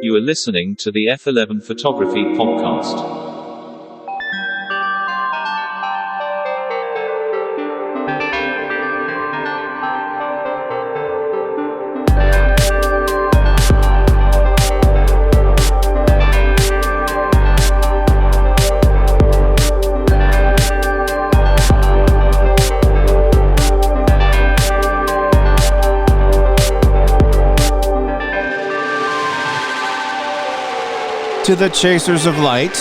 You are listening to the F11 Photography Podcast. To the chasers of light,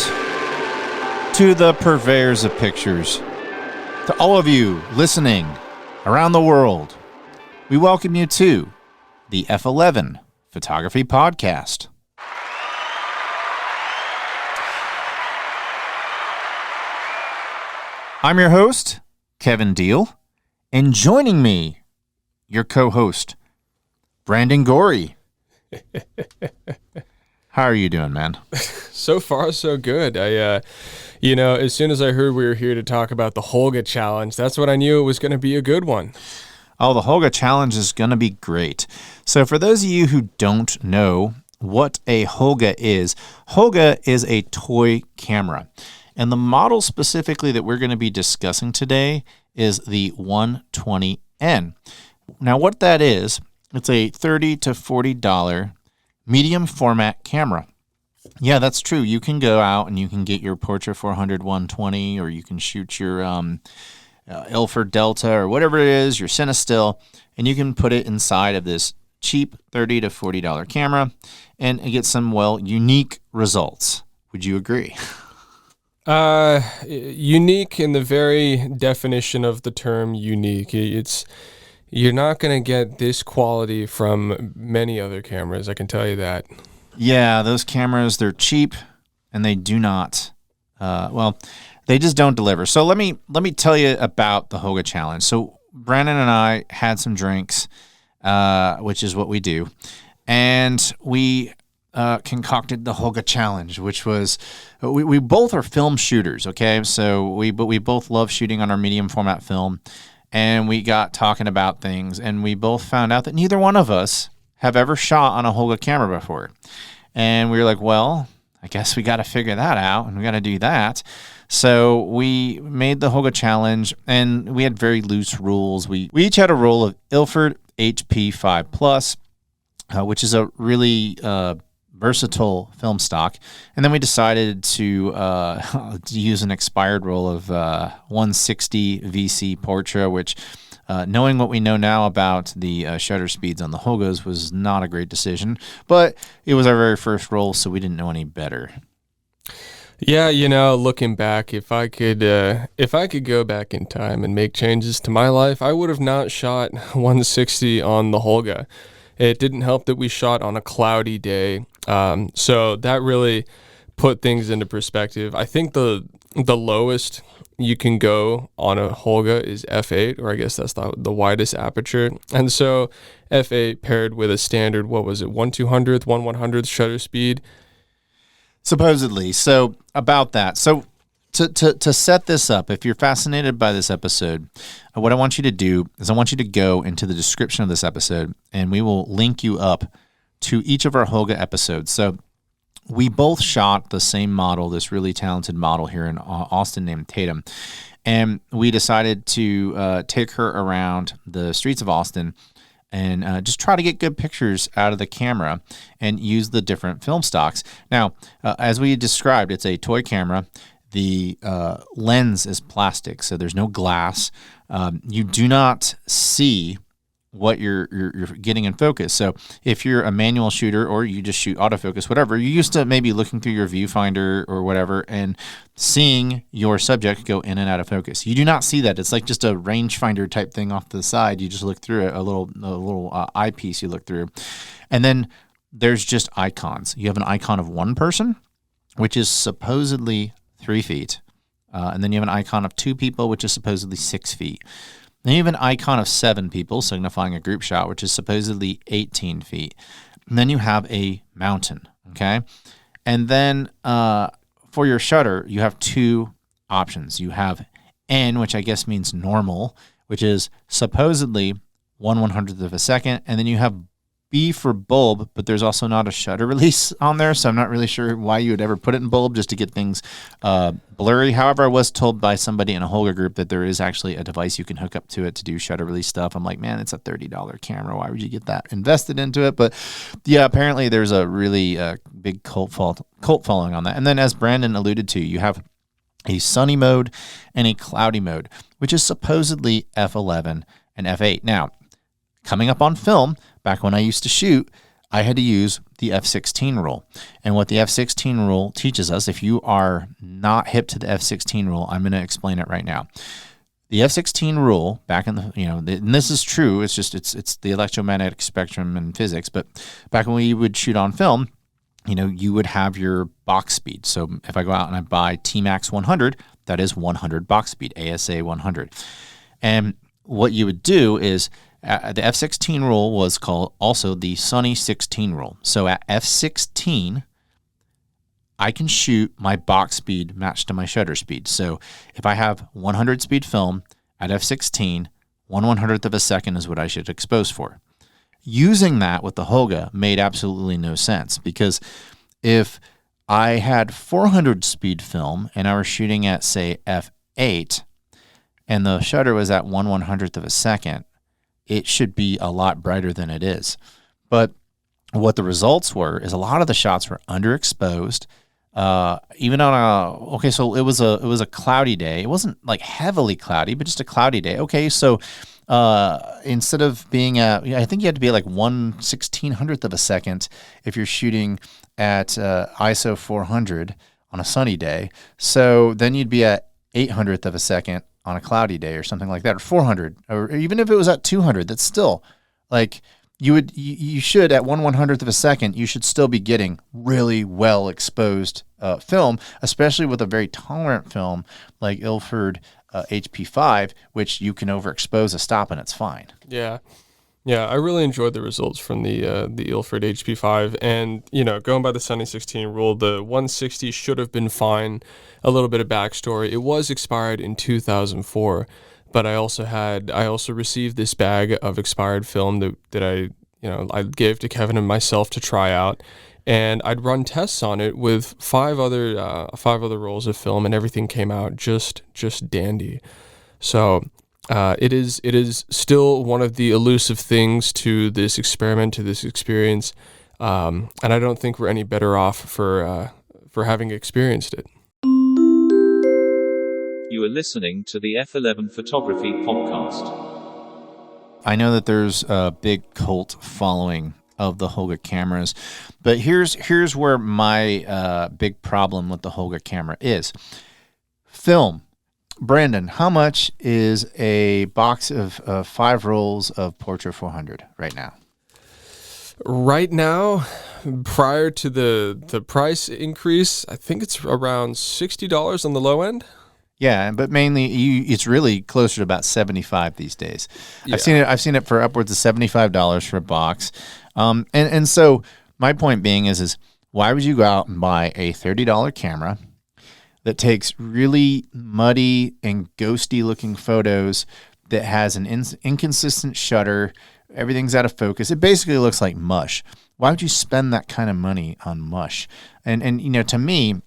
to the purveyors of pictures, to all of you listening around the world, we welcome you to the F11 Photography Podcast. I'm your host, Kevin Deal, and joining me, your co-host, Brandon Gorrie. How are you doing, man? So far, so good. As soon as I heard we were here to talk about the Holga challenge, that's what I knew it was going to be a good one. Oh, the Holga challenge is going to be great. So for those of you who don't know what a Holga is a toy camera. And the model specifically that we're going to be discussing today is the 120N. Now, what that is, it's a $30 to $40 medium format camera. Yeah, that's true. You can go out and you can get your Portra 400 120, or you can shoot your Ilford Delta or whatever it is, your Cinestill, and you can put it inside of this cheap $30 to $40 camera and get some, unique results. Would you agree? Unique in the very definition of the term unique. You're not going to get this quality from many other cameras, I can tell you that. Yeah, those cameras, they're cheap, and they do not, they just don't deliver. So let me tell you about the Holga challenge. So Brandon and I had some drinks, which is what we do, and we concocted the Holga challenge, which was, we both are film shooters, okay? So we both love shooting on our medium format film. And we got talking about things, and we both found out that neither one of us have ever shot on a Holga camera before. And we were like, well, I guess we got to figure that out, and we got to do that. So we made the Holga challenge, and we had very loose rules. We each had a roll of Ilford HP 5 Plus, which is a really versatile film stock, and then we decided to use an expired roll of 160 VC Portra, which, knowing what we know now about the shutter speeds on the Holgas, was not a great decision, but it was our very first roll, so we didn't know any better. Yeah, looking back, if I could go back in time and make changes to my life, I would have not shot 160 on the Holga. It didn't help that we shot on a cloudy day. So that really put things into perspective. I think the lowest you can go on a Holga is f8, or I guess that's the widest aperture. And so f8 paired with a standard, 1/200th, 1/100th shutter speed. Supposedly. So about that. So to set this up, if you're fascinated by this episode, what I want you to do is I want you to go into the description of this episode, and we will link you up to each of our Holga episodes. So we both shot the same model, this really talented model here in Austin named Tatum, and we decided to take her around the streets of Austin and just try to get good pictures out of the camera and use the different film stocks. Now, as we described, it's a toy camera. The lens is plastic, so there's no glass. You do not see what you're getting in focus. So if you're a manual shooter or you just shoot autofocus, whatever, you're used to maybe looking through your viewfinder or whatever and seeing your subject go in and out of focus. You do not see that. It's like just a rangefinder type thing off to the side. You just look through it, a little eyepiece you look through. And then there's just icons. You have an icon of one person, which is supposedly 3 feet. And then you have an icon of 2 people, which is supposedly 6 feet. Then you have an icon of 7 people, signifying a group shot, which is supposedly 18 feet. And then you have a mountain, okay? And then for your shutter, you have 2 options. You have N, which I guess means normal, which is supposedly 1/100th of a second. And then you have B for bulb, but there's also not a shutter release on there, so I'm not really sure why you would ever put it in bulb just to get things blurry. However, I was told by somebody in a Holga group that there is actually a device you can hook up to it to do shutter release stuff. I'm like, man, it's a $30 camera. Why would you get that invested into it? But yeah, apparently there's a really big cult following on that. And then as Brandon alluded to, you have a sunny mode and a cloudy mode, which is supposedly F11 and F8. Now, coming up on film, back when I used to shoot, I had to use the F16 rule. And what the F16 rule teaches us, if you are not hip to the F16 rule, I'm going to explain it right now. The F16 rule, back in the, and this is true, it's the electromagnetic spectrum and physics, but back when we would shoot on film, you would have your box speed. So if I go out and I buy T-Max 100, that is 100 box speed, ASA 100. And what you would do is, the F16 rule was called also the Sunny 16 rule. So at F16, I can shoot my box speed matched to my shutter speed. So if I have 100 speed film at F16, 1/100th of a second is what I should expose for. Using that with the Holga made absolutely no sense, because if I had 400 speed film and I was shooting at, say, F8, and the shutter was at 1/100th of a second, it should be a lot brighter than it is. But what the results were is a lot of the shots were underexposed. Even on so it was a cloudy day. It wasn't like heavily cloudy, but just a cloudy day. Okay, so instead of being I think you had to be like 1/1600th of a second if you're shooting at ISO 400 on a sunny day. So then you'd be at 800th of a second on a cloudy day or something like that, or 400, or even if it was at 200, that's still like you should at 1/100th of a second, you should still be getting really well exposed film, especially with a very tolerant film like Ilford HP5, which you can overexpose a stop and it's fine. Yeah. Yeah, I really enjoyed the results from the Ilford HP5, and going by the Sunny 16 rule, the 160 should have been fine. A little bit of backstory: it was expired in 2004, but I also received this bag of expired film that I gave to Kevin and myself to try out, and I'd run tests on it with five other rolls of film, and everything came out just dandy. So. It is still one of the elusive things to this experiment, to this experience, and I don't think we're any better off for having experienced it. You are listening to the F11 Photography Podcast. I know that there's a big cult following of the Holga cameras, but here's where my big problem with the Holga camera is. Film. Brandon, how much is a box of 5 rolls of Portra 400 right now? Right now, prior to the price increase, I think it's around $60 on the low end. Yeah, but mainly it's really closer to about $75 these days. Yeah. I've seen it for upwards of $75 for a box. And so my point being is why would you go out and buy a $30 camera that takes really muddy and ghosty looking photos, that has an inconsistent shutter, everything's out of focus? It basically looks like mush. Why would you spend that kind of money on mush? And to me,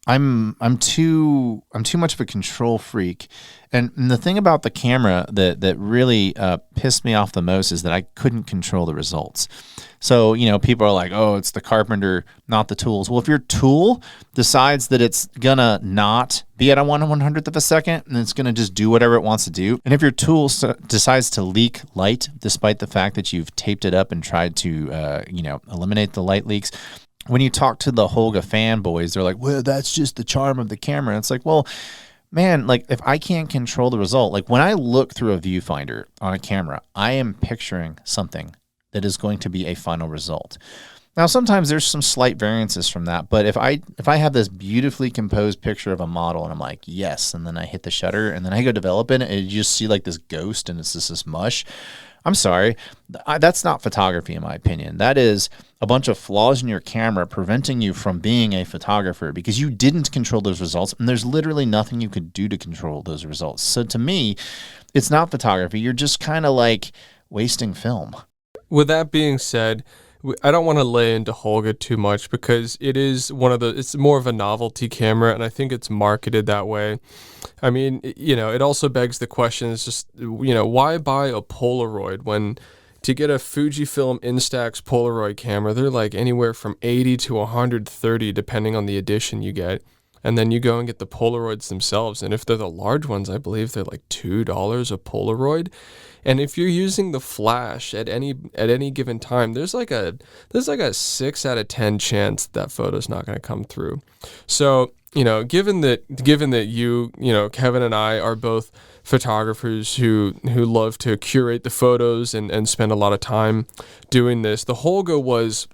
I'm too much of a control freak. And the thing about the camera that really pissed me off the most is that I couldn't control the results. So, people are like, oh, it's the carpenter, not the tools. Well, if your tool decides that it's gonna not be at a 1/100th of a second and it's gonna just do whatever it wants to do, and if your tool decides to leak light despite the fact that you've taped it up and tried to, eliminate the light leaks, when you talk to the Holga fanboys, they're like, well, that's just the charm of the camera. And it's like, well, man, like if I can't control the result, like when I look through a viewfinder on a camera, I am picturing something that is going to be a final result. Now, sometimes there's some slight variances from that, but if I have this beautifully composed picture of a model and I'm like, yes, and then I hit the shutter and then I go develop it and you just see like this ghost and it's just this mush, I'm sorry, that's not photography in my opinion. That is a bunch of flaws in your camera preventing you from being a photographer because you didn't control those results, and there's literally nothing you could do to control those results. So to me, it's not photography. You're just kind of like wasting film. with that being said, I don't want to lay into Holga too much because it's more of a novelty camera, and I think it's marketed that way. I mean, it also begs the question, it's just, why buy a Polaroid when to get a Fujifilm Instax Polaroid camera, they're like anywhere from 80 to 130 depending on the edition you get. And then you go and get the Polaroids themselves. And if they're the large ones, I believe they're like $2 a Polaroid. And if you're using the flash at any given time, there's like a 6 out of 10 chance that photo's not going to come through. So, given that Kevin and I are both photographers who love to curate the photos and spend a lot of time doing this, the Holga was,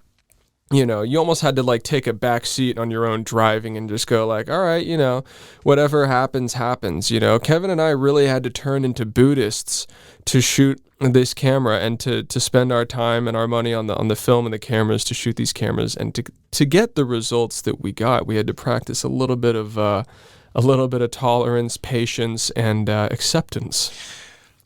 you almost had to like take a back seat on your own driving and just go like, all right, whatever happens. Kevin and I really had to turn into Buddhists to shoot this camera and to spend our time and our money on the film and the cameras to shoot these cameras. And to get the results that we got, we had to practice a little bit of tolerance, patience, and acceptance.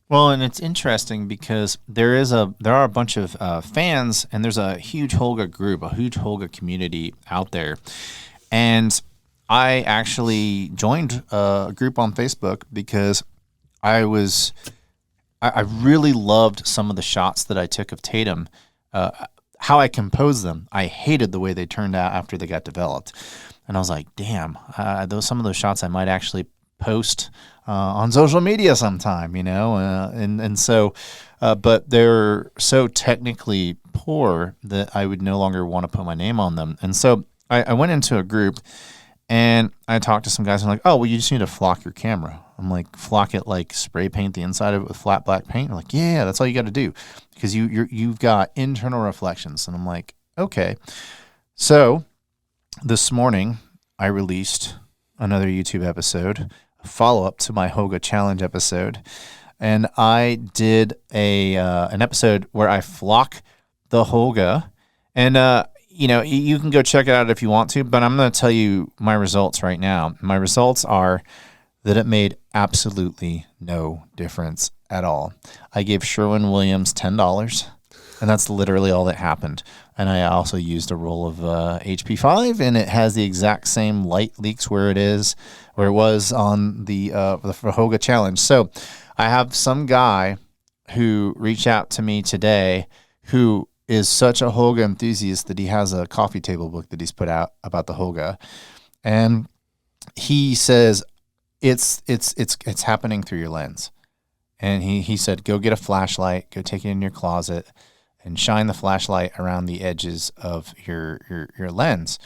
Well, and it's interesting because there are a bunch of fans, and there's a huge Holga group, a huge Holga community out there. And I actually joined a group on Facebook because I really loved some of the shots that I took of Tatum, how I composed them. I hated the way they turned out after they got developed. And I was like, damn, some of those shots I might actually post on social media sometime, but they're so technically poor that I would no longer want to put my name on them. And so I went into a group and I talked to some guys and I'm like, oh, well, you just need to flock your camera. I'm like, flock it, like spray paint the inside of it with flat black paint. They're like, yeah, that's all you got to do because you've got internal reflections. And I'm like, okay. So this morning I released another YouTube episode, a follow-up to my Holga challenge episode, and I did an episode where I flock the Holga, and you can go check it out if you want to, but I'm going to tell you my results right now. My results are that it made absolutely no difference at all. I gave Sherwin-Williams $10, and that's literally all that happened. And I also used a roll of HP5, and it has the exact same light leaks where it was on the Holga challenge. So I have some guy who reached out to me today who is such a Holga enthusiast that he has a coffee table book that he's put out about the Holga, and he says it's happening through your lens. And he said, go get a flashlight, go take it in your closet, and shine the flashlight around the edges of your lens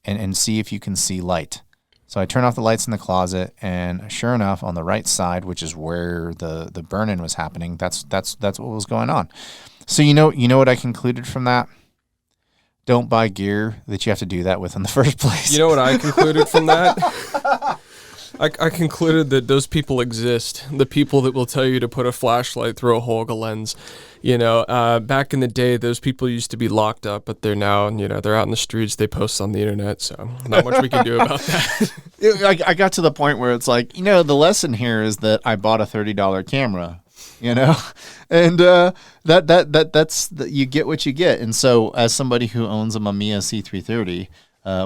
and see if you can see light. So I turned off the lights in the closet, and sure enough, on the right side, which is where the burn-in was happening, that's what was going on. So you know what I concluded from that? Don't buy gear that you have to do that with in the first place. You know what I concluded from that? I concluded that those people exist. The people that will tell you to put a flashlight through a Holga lens. Back in the day, those people used to be locked up, but they're now, they're out in the streets. They post on the internet, so not much we can do about that. I got to the point where it's like, the lesson here is that I bought a $30 camera, and that's you get what you get. And so, as somebody who owns a Mamiya C330.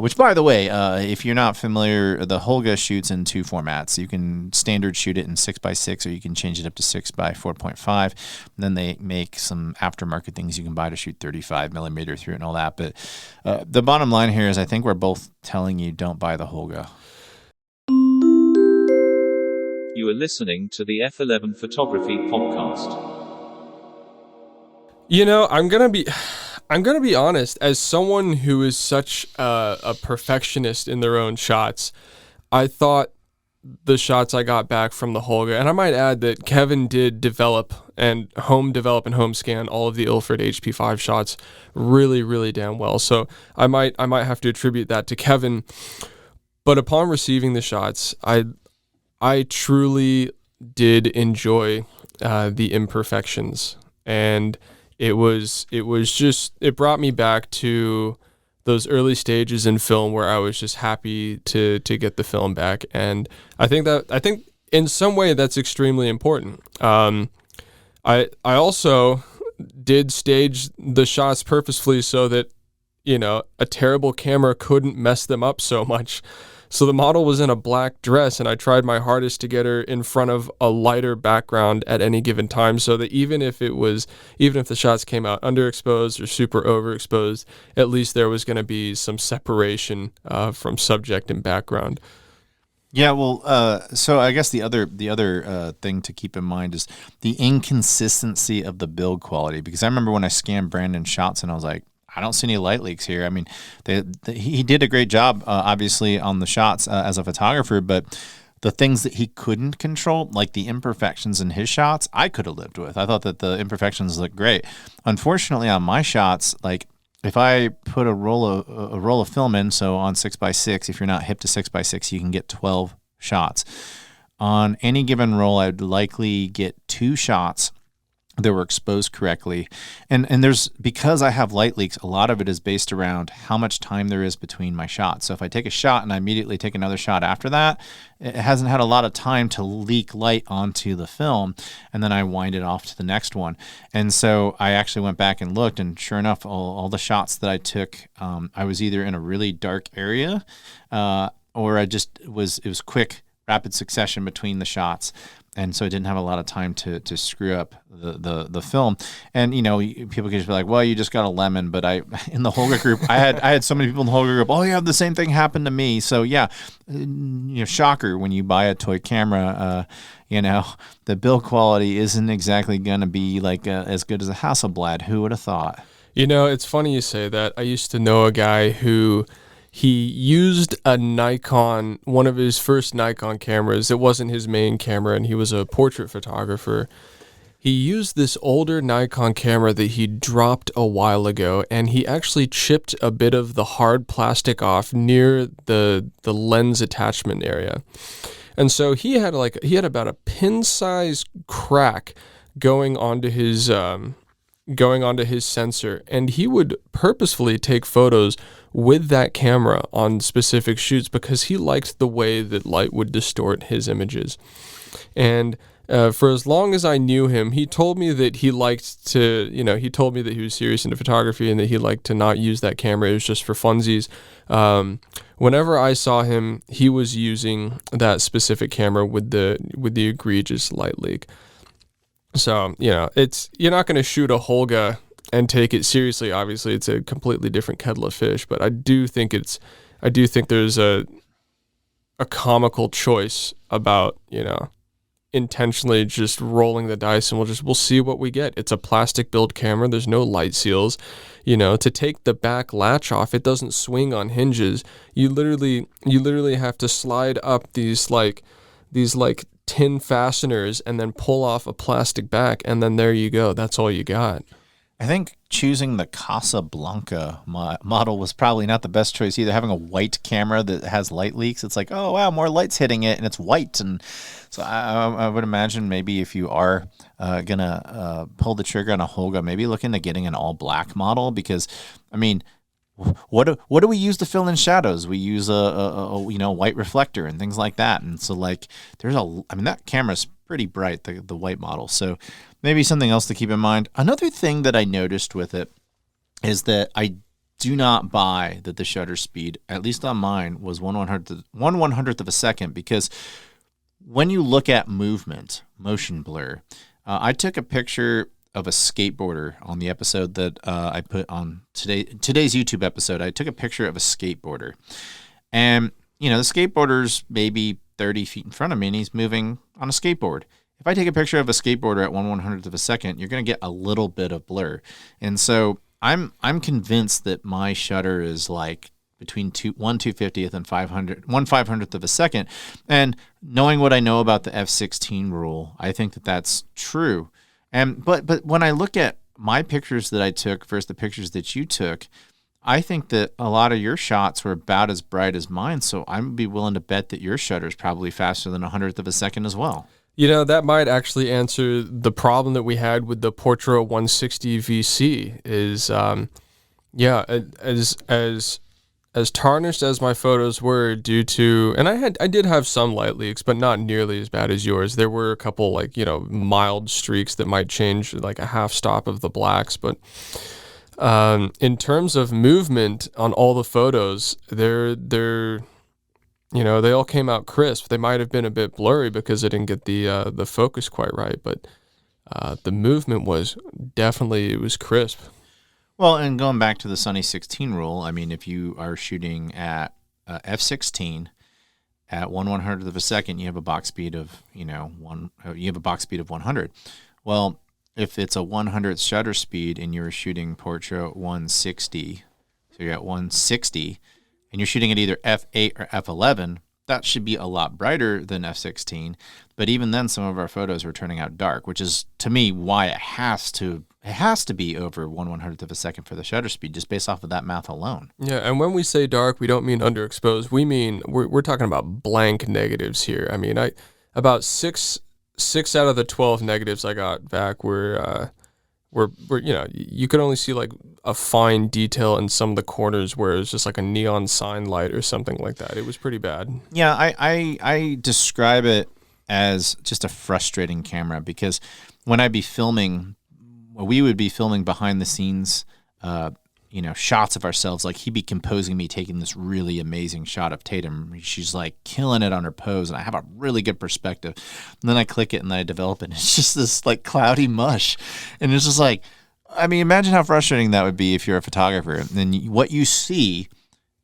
Which, by the way, if you're not familiar, the Holga shoots in two formats. You can standard shoot it in 6x6, or you can change it up to 6x4.5. Then they make some aftermarket things you can buy to shoot 35 millimeter through it and all that. But the bottom line here is I think we're both telling you don't buy the Holga. You are listening to the F11 Photography Podcast. I'm going to be honest, as someone who is such a perfectionist in their own shots, I thought the shots I got back from the Holga, and I might add that Kevin did develop and home scan all of the Ilford HP5 shots really, really damn well. So I might have to attribute that to Kevin. But upon receiving the shots, I truly did enjoy the imperfections, and it brought me back to those early stages in film where I was just happy to get the film back. And I think in some way that's extremely important. I also, did stage the shots purposefully so that, a terrible camera couldn't mess them up so much. So the model was in a black dress, and I tried my hardest to get her in front of a lighter background at any given time, so that even if the shots came out underexposed or super overexposed, at least there was going to be some separation from subject and background. Yeah, well, so I guess the other thing to keep in mind is the inconsistency of the build quality. Because I remember when I scanned Brandon's shots, and I was like, I don't see any light leaks here. I mean, he did a great job, obviously, on the shots as a photographer, but the things that he couldn't control, like the imperfections in his shots, I could have lived with. I thought that the imperfections looked great. Unfortunately, on my shots, like if I put a roll of film in, so on 6x6, if you're not hip to 6x6, you can get 12 shots. On any given roll, I'd likely get 2 shots that were exposed correctly. And there's, because I have light leaks, a lot of it is based around how much time there is between my shots. So if I take a shot and I immediately take another shot after that, it hasn't had a lot of time to leak light onto the film, and then I wind it off to the next one. And so I actually went back and looked, and sure enough, all the shots that I took, I was either in a really dark area, or it was quick, rapid succession between the shots. And so I didn't have a lot of time to screw up the film. And, people could just be like, well, you just got a lemon. But in the Holga group, I had so many people in the Holga group, oh, yeah, the same thing happened to me. So, yeah, shocker, when you buy a toy camera, the build quality isn't exactly going to be like as good as a Hasselblad. Who would have thought? It's funny you say that. I used to know a guy who... He used a Nikon, one of his first Nikon cameras. It wasn't his main camera, and he was a portrait photographer. He used this older Nikon camera that he dropped a while ago, and he actually chipped a bit of the hard plastic off near the lens attachment area. And so he had about a pin-sized crack going onto his sensor, and he would purposefully take photos with that camera on specific shoots because he liked the way that light would distort his images. And for as long as I knew him, he told me that he liked to, he told me that he was serious into photography and that he liked to not use that camera. It was just for funsies. Whenever I saw him, he was using that specific camera with the egregious light leak. So, you're not going to shoot a Holga and take it seriously. Obviously, it's a completely different kettle of fish, but I do think there's a comical choice about, intentionally just rolling the dice, and we'll see what we get. It's a plastic build camera. There's no light seals. To take the back latch off, it doesn't swing on hinges. You literally have to slide up these tin fasteners and then pull off a plastic back, and then there you go. That's all you got. I think choosing the Casablanca model was probably not the best choice either. Having a white camera that has light leaks, it's like, oh, wow, more light's hitting it, and it's white. And so I would imagine maybe if you are going to pull the trigger on a Holga, maybe look into getting an all-black model because, I mean, what do we use to fill in shadows? We use a white reflector and things like that. And so that camera's pretty bright, the white model. So maybe something else to keep in mind. Another thing that I noticed with it is that I do not buy that the shutter speed, at least on mine, was 1/100th of a second, because when you look at motion blur, I took a picture of a skateboarder on the episode that I put on today's YouTube episode. I took a picture of a skateboarder, and the skateboarder's maybe 30 feet in front of me, and he's moving on a skateboard. If I take a picture of a skateboarder at 1/100th of a second, you're going to get a little bit of blur. And so I'm convinced that my shutter is like between 1/250th and 1/500th of a second. And knowing what I know about the f/16 rule, I think that that's true. And but when I look at my pictures that I took versus the pictures that you took, I think that a lot of your shots were about as bright as mine. So I'm be willing to bet that your shutter is probably faster than 1/100th of a second as well. That might actually answer the problem that we had with the Portra 160 VC is, as tarnished as my photos were due to, and I did have some light leaks, but not nearly as bad as yours. There were a couple like, mild streaks that might change like a half stop of the blacks, but in terms of movement on all the photos, they all came out crisp. They might have been a bit blurry because I didn't get the focus quite right, but the movement was definitely, it was crisp. Well, and going back to the Sunny 16 rule, I mean, if you are shooting at f16 at 1/100th of a second, you have a box speed of, you have a box speed of 100. Well, if it's a 100th shutter speed and you're shooting portrait 160, so you're at 160, and you're shooting at either f8 or f11, that should be a lot brighter than f16. But even then, some of our photos were turning out dark, which is, to me, why it has to be over 1/100th of a second for the shutter speed, just based off of that math alone. Yeah, and when we say dark, we don't mean underexposed. We mean we're talking about blank negatives here. I mean, about six out of the 12 negatives I got back were you could only see like a fine detail in some of the corners where it was just like a neon sign light or something like that. It was pretty bad. Yeah, I describe it as just a frustrating camera, because when I'd be filming, we would be filming behind the scenes, shots of ourselves. Like, he'd be composing me taking this really amazing shot of Tatum. She's like killing it on her pose, and I have a really good perspective. And then I click it and then I develop it. And it's just this like cloudy mush. And it's just like, I mean, imagine how frustrating that would be if you're a photographer. And then what you see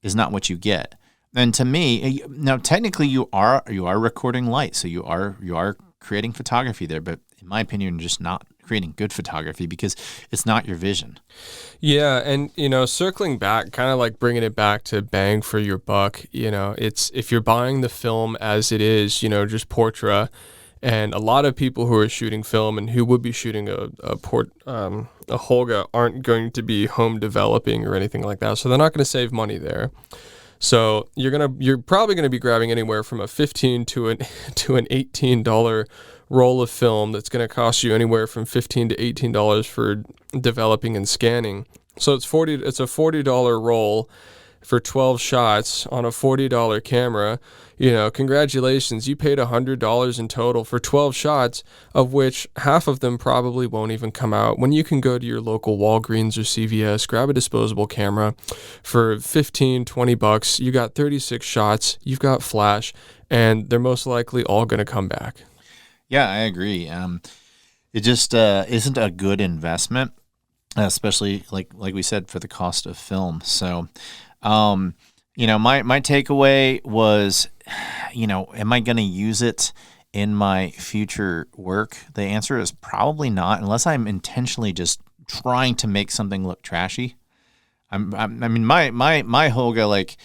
is not what you get. And to me, now technically you are recording light, so you are creating photography there, but in my opinion, you're just not creating good photography because it's not your vision. Yeah, and circling back, kind of like bringing it back to bang for your buck. It's, if you're buying the film as it is, just portrait, and a lot of people who are shooting film and who would be shooting a Holga aren't going to be home developing or anything like that, so they're not going to save money there. So you're probably gonna be grabbing anywhere from a $15 to an $18 roll of film that's gonna cost you anywhere from $15 to $18 for developing and scanning. So it's a $40 roll for 12 shots on a $40 camera. Congratulations, you paid $100 in total for 12 shots, of which half of them probably won't even come out. When you can go to your local Walgreens or CVS, grab a disposable camera for $15-$20, you got 36 shots, you've got flash, and they're most likely all going to come back. Yeah, I agree. It just isn't a good investment, especially like we said, for the cost of film. So, my takeaway was, am I going to use it in my future work? The answer is probably not, unless I'm intentionally just trying to make something look trashy. My Holga, like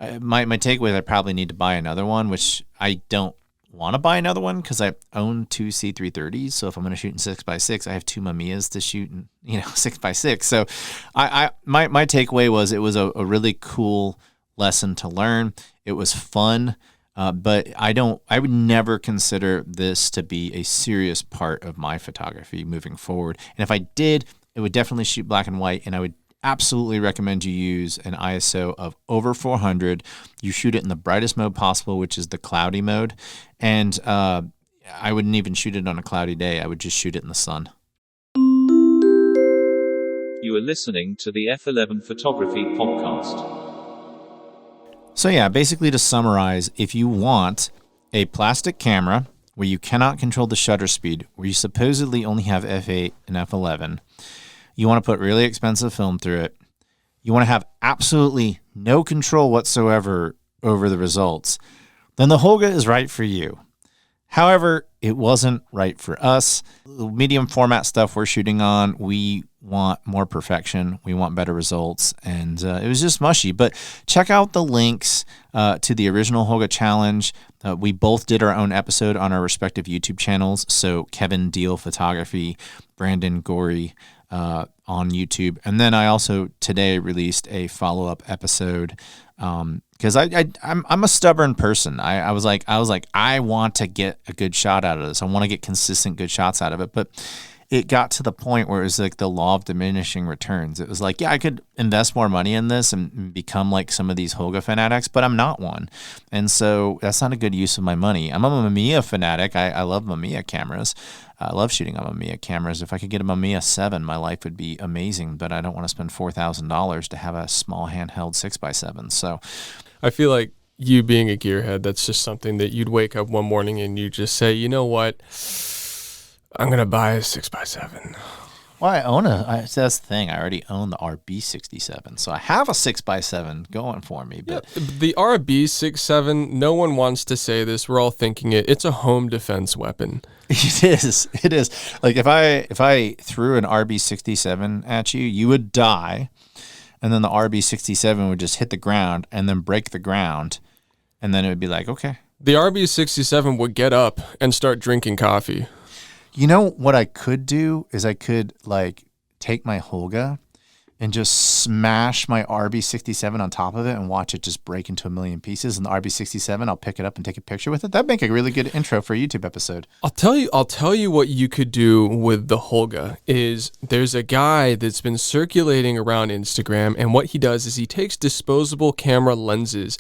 my takeaway is I probably need to buy another one, which I don't want to buy another one because I own two C330s. So if I'm going to shoot in 6x6, I have two Mamiyas to shoot in 6x6. So my takeaway was it was a really cool lesson to learn. It was fun, but I would never consider this to be a serious part of my photography moving forward. And if I did, it would definitely shoot black and white, and I would absolutely recommend you use an ISO of over 400. You shoot it in the brightest mode possible, which is the cloudy mode. And I wouldn't even shoot it on a cloudy day. I would just shoot it in the sun. You are listening to the F11 Photography Podcast. So yeah, basically to summarize, if you want a plastic camera where you cannot control the shutter speed, where you supposedly only have f8 and f11, you want to put really expensive film through it, you want to have absolutely no control whatsoever over the results, then the Holga is right for you. However, it wasn't right for us. The medium format stuff we're shooting on, we want more perfection. We want better results. And it was just mushy. But check out the links to the original Holga challenge. We both did our own episode on our respective YouTube channels. So Kevin Deal Photography, Brandon Gorrie on YouTube. And then I also today released a follow-up episode because I'm a stubborn person. I was like, I want to get a good shot out of this. I want to get consistent good shots out of it. But it got to the point where it was like the law of diminishing returns. It was like, yeah, I could invest more money in this and become like some of these Holga fanatics, but I'm not one. And so that's not a good use of my money. I'm a Mamiya fanatic. I love Mamiya cameras. I love shooting on Mamiya cameras. If I could get a Mamiya 7, my life would be amazing, but I don't want to spend $4,000 to have a small handheld 6x7. So I feel like you being a gearhead, that's just something that you'd wake up one morning and you just say, you know what, I'm going to buy a 6x7. Well, I own that's the thing. I already own the RB67, so I have a 6x7 going for me. But yeah, the RB67, no one wants to say this. We're all thinking it. It's a home defense weapon. It is. It is. Like if I threw an RB67 at you, you would die, and then the RB67 would just hit the ground and then break the ground, and then it would be like, okay. The RB67 would get up and start drinking coffee. You know what I could do is I could like take my Holga and just smash my RB67 on top of it and watch it just break into a million pieces. And the RB67, I'll pick it up and take a picture with it. That'd make a really good intro for a YouTube episode. I'll tell you what you could do with the Holga is there's a guy that's been circulating around Instagram, and what he does is he takes disposable camera lenses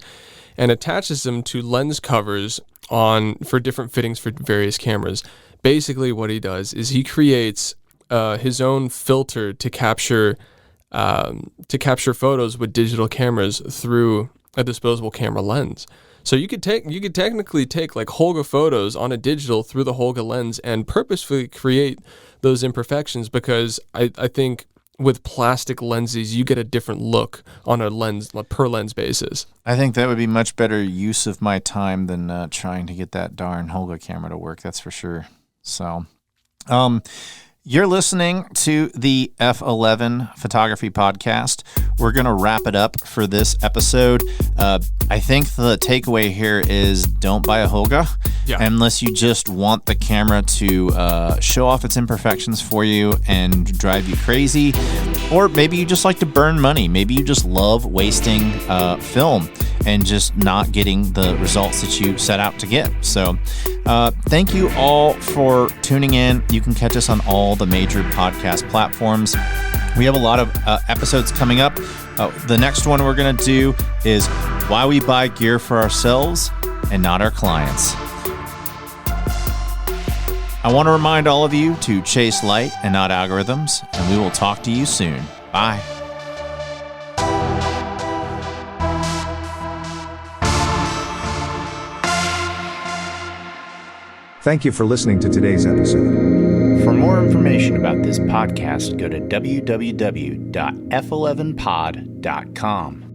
and attaches them to lens covers for different fittings for various cameras. Basically, what he does is he creates his own filter to capture photos with digital cameras through a disposable camera lens. So you could technically take like Holga photos on a digital through the Holga lens and purposefully create those imperfections, because I think with plastic lenses you get a different look on a lens per lens basis. I think that would be much better use of my time than trying to get that darn Holga camera to work. That's for sure. So, you're listening to the F11 Photography Podcast. We're going to wrap it up for this episode. I think the takeaway here is don't buy a Holga unless you just want the camera to show off its imperfections for you and drive you crazy. Or maybe you just like to burn money. Maybe you just love wasting film and just not getting the results that you set out to get. So thank you all for tuning in. You can catch us on all the major podcast platforms. We have a lot of episodes coming up. The next one we're going to do is why we buy gear for ourselves and not our clients. I want to remind all of you to chase light and not algorithms, and we will talk to you soon. Bye. Thank you for listening to today's episode. For more information about this podcast, go to www.f11pod.com.